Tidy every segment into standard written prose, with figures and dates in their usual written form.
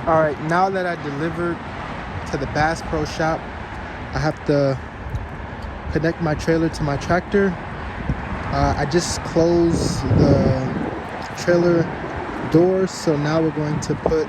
All right, now that I delivered to the Bass Pro Shop, I have to connect my trailer to my tractor. I just closed the trailer doors, so now we're going to put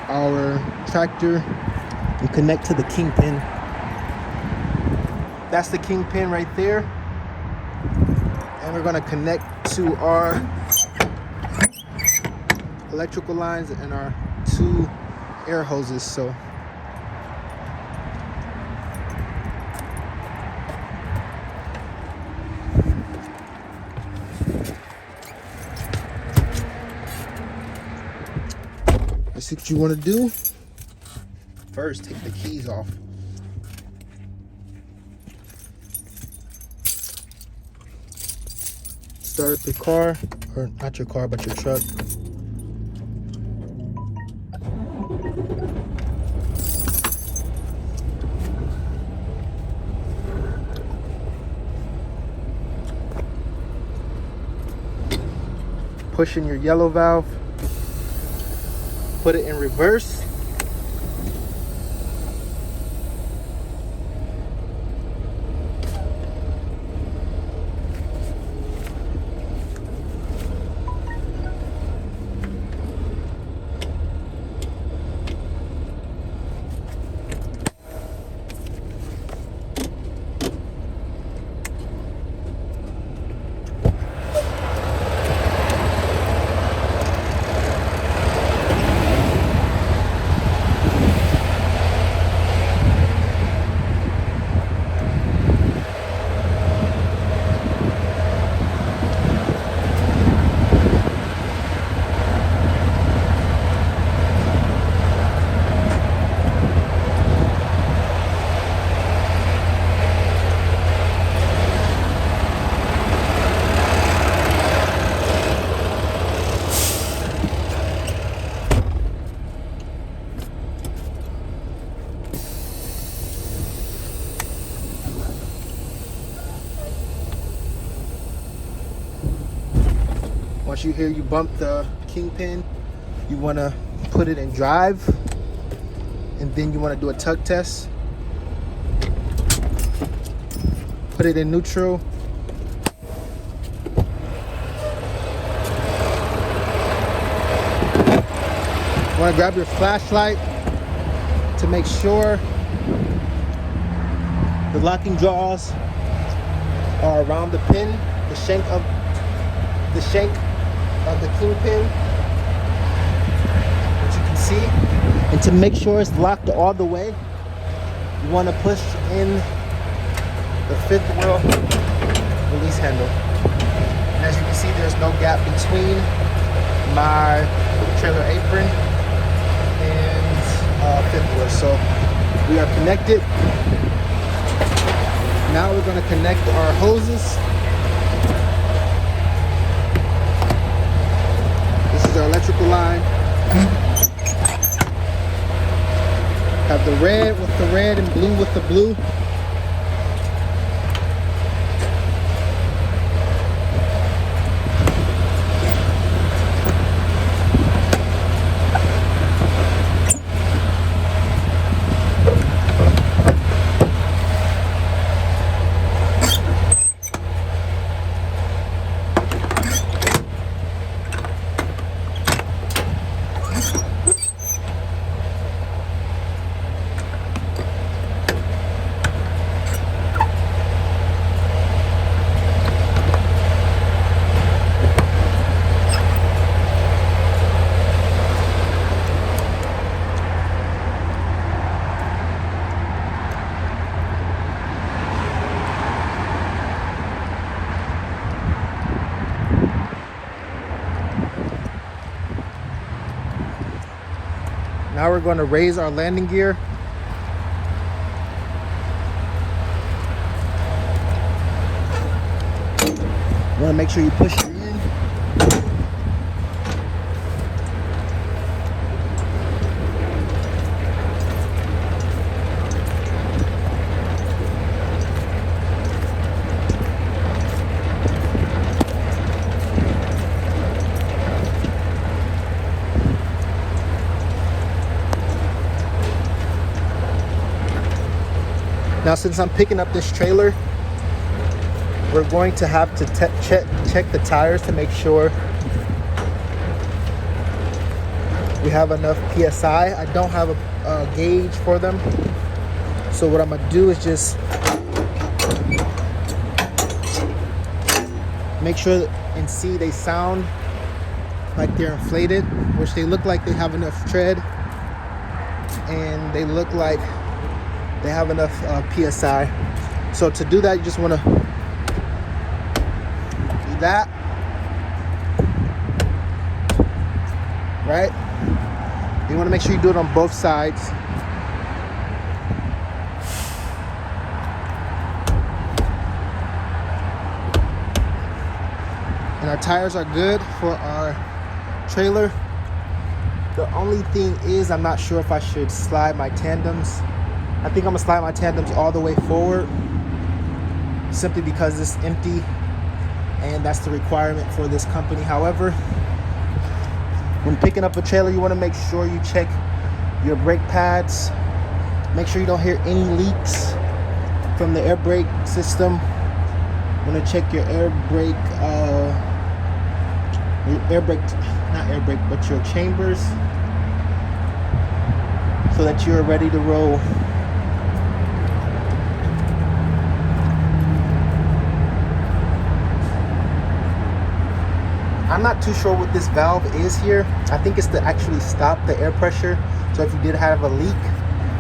our tractor and connect to the kingpin. That's the kingpin right there. And we're going to connect to our electrical lines and our 2 air hoses. So let's see what you want to do. First, take the keys off. Start up your car, or not your car, but your truck. Push in your yellow valve. Put it in reverse. Once you hear you bump the kingpin, you want to put it in drive, and then you want to do a tug test. Put it in neutral. You want to grab your flashlight to make sure the locking jaws are around the pin, the shank of the kingpin, which you can see. And to make sure it's locked all the way, you want to push in the 5th wheel release handle. And as you can see, there's no gap between my trailer apron and 5th wheel. So we are connected. Now we're going to connect our hoses. This is our electrical line. Have the red with the red and blue with the blue. Now we're going to raise our landing gear. You want to make sure you push it in. Now, since I'm picking up this trailer, we're going to have to check the tires to make sure we have enough PSI. I don't have a gauge for them. So what I'm gonna do is just make sure and see they sound like they're inflated, which they look like they have enough tread, and they look like they have enough PSI. So to do that, you just wanna do that, right? You wanna make sure you do it on both sides. And our tires are good for our trailer. The only thing is, I'm not sure if I should slide my tandems. I think I'm gonna slide my tandems all the way forward, simply because it's empty and that's the requirement for this company. However, when picking up a trailer, you wanna make sure you check your brake pads. Make sure you don't hear any leaks from the air brake system. You wanna check your but your chambers, so that you're ready to roll. I'm not too sure what this valve is here. I think it's to actually stop the air pressure. So if you did have a leak,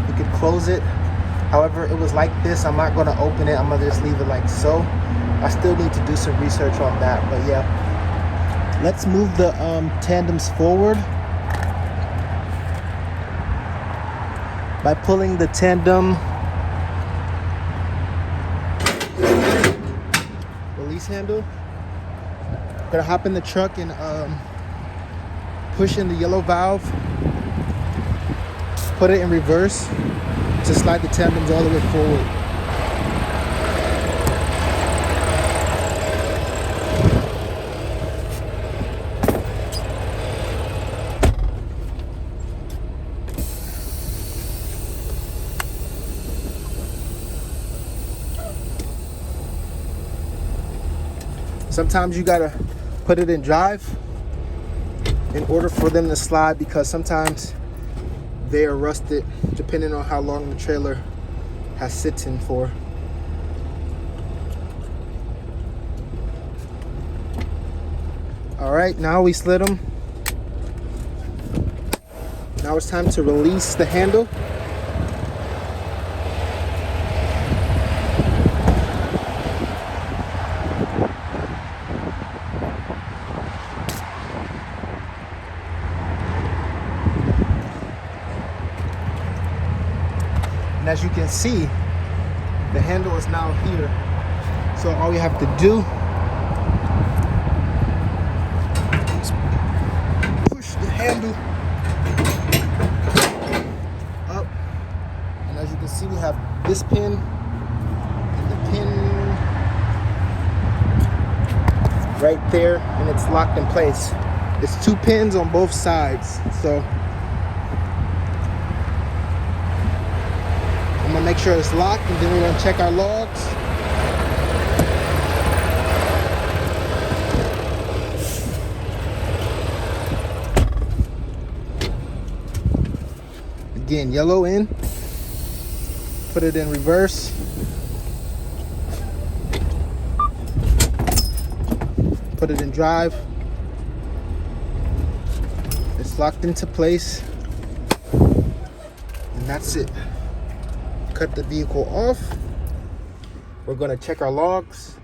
you could close it. However, it was like this. I'm not gonna open it. I'm gonna just leave it like so. I still need to do some research on that, but yeah. Let's move the tandems forward by pulling the tandem release handle. Gonna hop in the truck and push in the yellow valve, put it in reverse to slide the tandems all the way forward. Sometimes you gotta put it in drive in order for them to slide, because sometimes they are rusted depending on how long the trailer has sitting for. All right, now we slid them. Now it's time to release the handle. And as you can see, the handle is now here. So all we have to do is push the handle up. And as you can see, we have this pin and the pin right there, and it's locked in place. It's 2 pins on both sides. So I'm gonna make sure it's locked, and then we're gonna check our logs. Again, yellow in, put it in reverse. Put it in drive. It's locked into place, and that's it. Cut the vehicle off. We're gonna check our logs.